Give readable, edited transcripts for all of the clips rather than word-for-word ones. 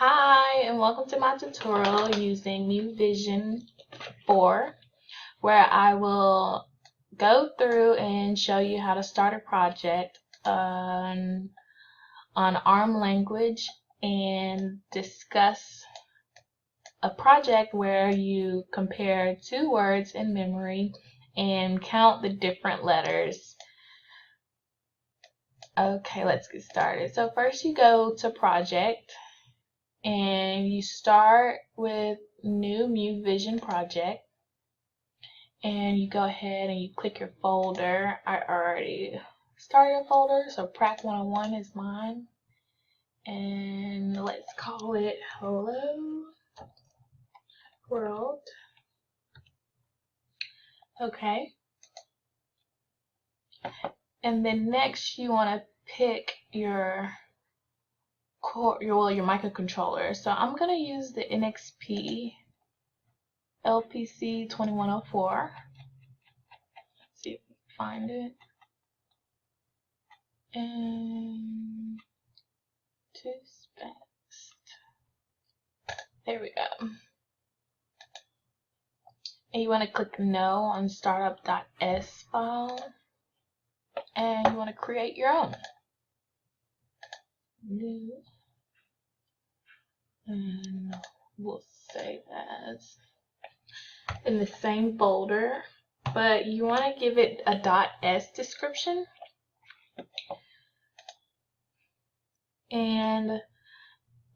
Hi, and welcome to my tutorial using MuVision 4, where I will go through and show you how to start a project on ARM language and discuss a project where you compare two words in memory and count the different letters. Okay, let's get started. So first you go to Project, and you start with new MuVision project, and you go ahead and you click your folder. I already started a folder, so Prac 101 is mine, and let's call it Hello World. Okay, and then next you want to pick your microcontroller. So I'm gonna use the NXP LPC 2104. See if we can find it. And to specs. There we go. And you want to click no on startup.s file, and you want to create your own. New. And we'll save as in the same folder, but you want to give it a .s description. And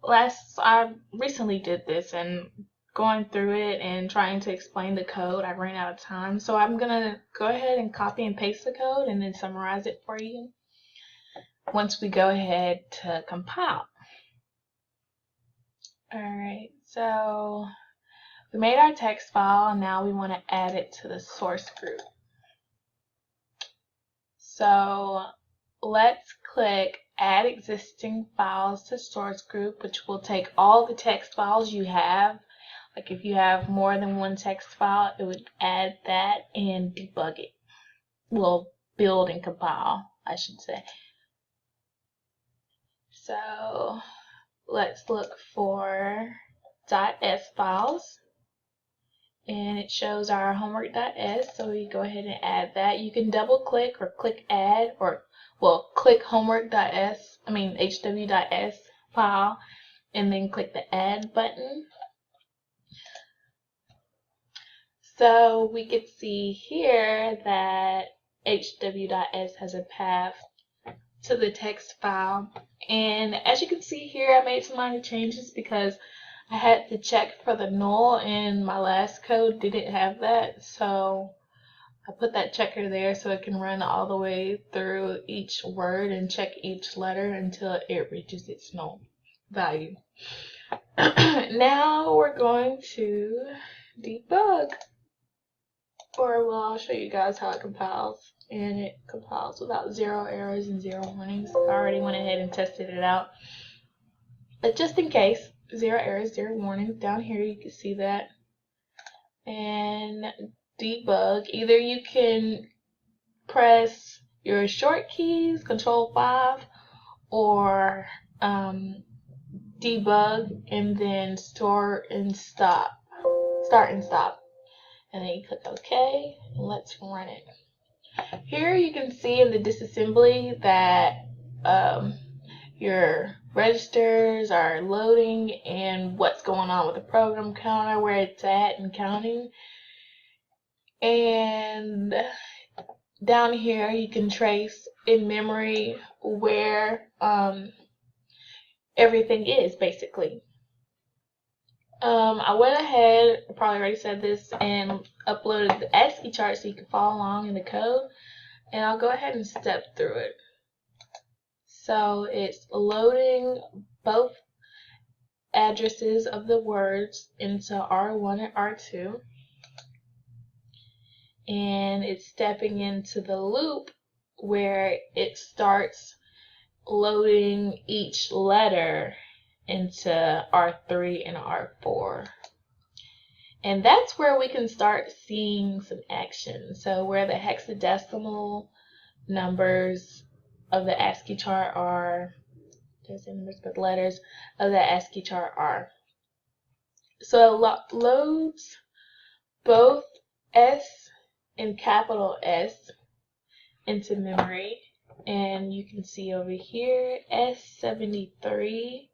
I recently did this, and going through it and trying to explain the code, I ran out of time. So I'm gonna go ahead and copy and paste the code and then summarize it for you once we go ahead to compile. Alright, so we made our text file, and now we want to add it to the source group. So let's click Add Existing Files to Source Group, which will take all the text files you have. Like if you have more than one text file, it would add that and debug it. Well, build and compile, I should say. So let's look for .s files, and it shows our homework.s, so we go ahead and add that. You can double click or click add, or click homework.s, hw.s file, and then click the add button. So we could see here that hw.s has a path to the text file, and as you can see here, I made some minor changes because I had to check for the null, and my last code didn't have that, so I put that checker there so it can run all the way through each word and check each letter until it reaches its null value. Now we're going to debug, or I'll show you guys how it compiles. And it compiles without 0 errors and 0 warnings. I already went ahead and tested it out, but just in case, 0 errors, 0 warnings. Down here you can see that. And debug, either you can press your short keys, Control 5, or debug and then start and stop, and then you click OK, and let's run it. Here you can see in the disassembly that your registers are loading and what's going on with the program counter, where it's at and counting. And down here you can trace in memory where everything is, basically. I went ahead, I probably already said this, and uploaded the ASCII chart so you can follow along in the code, and I'll go ahead and step through it. So it's loading both addresses of the words into R1 and R2, and it's stepping into the loop where it starts loading each letter into R3 and R4. And that's where we can start seeing some action. So where the hexadecimal numbers of the ASCII chart are doesn't numbers, but the letters of the ASCII chart are. So it loads both S and capital S into memory. And you can see over here S73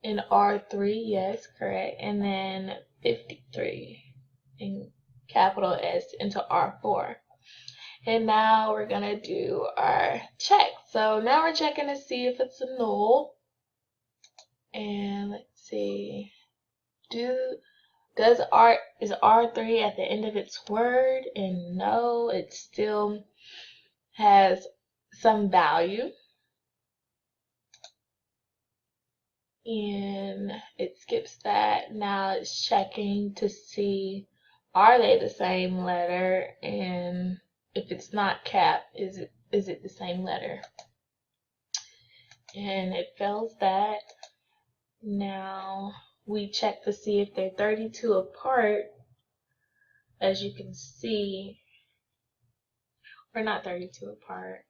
and R3, yes, correct. And then 53 in capital S into R4. And now we're gonna do our check. So now we're checking to see if it's a null. And let's see. Is R3 at the end of its word? And no, it still has some value. And it skips that. Now it's checking to see, are they the same letter? And if it's not cap, is it the same letter? And it fails that. Now we check to see if they're 32 apart. As you can see, or not 32 apart,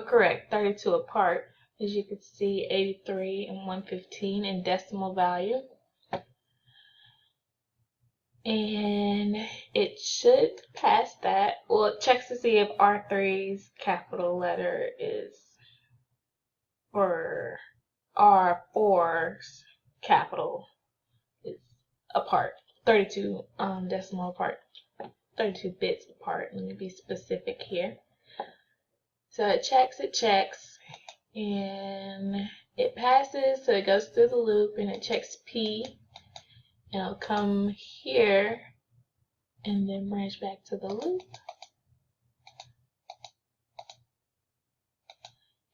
correct, 32 apart. As you can see, 83 and 115 in decimal value. And it should pass that. Well, it checks to see if R3's capital letter is, or R4's capital is apart. 32 decimal apart. 32 bits apart. Let me be specific here. So it checks, and it passes, so it goes through the loop and it checks P, and it'll come here and then branch back to the loop.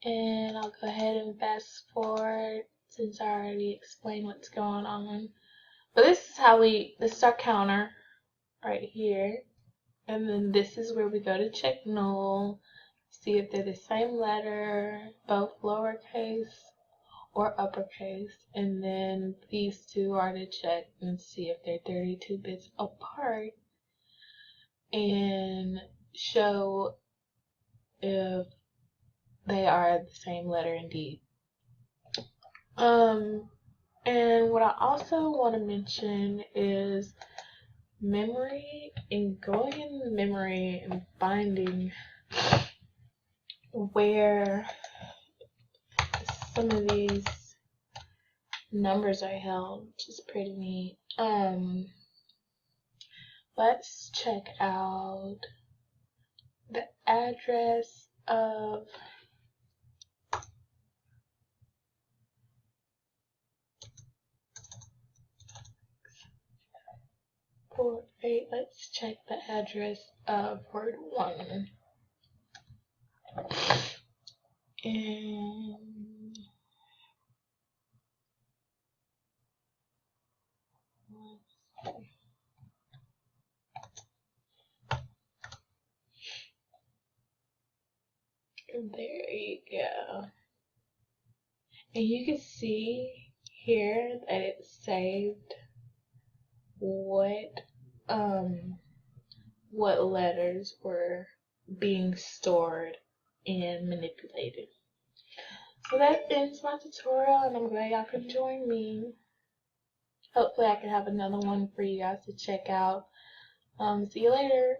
And I'll go ahead and fast forward since I already explained what's going on. But this is our counter right here. And then this is where we go to check null, see if they're the same letter, both lowercase or uppercase. And then these two are to check and see if they're 32 bits apart and show if they are the same letter indeed. And what I also want to mention is memory, and going in memory and finding where some of these numbers are held, which is pretty neat. Let's check out the address of port 8. Let's check the address of word 1. And there you go. And you can see here that it saved what letters were being stored and manipulated. So that ends my tutorial, and I'm glad y'all could join me. Hopefully I can have another one for you guys to check out. See you later.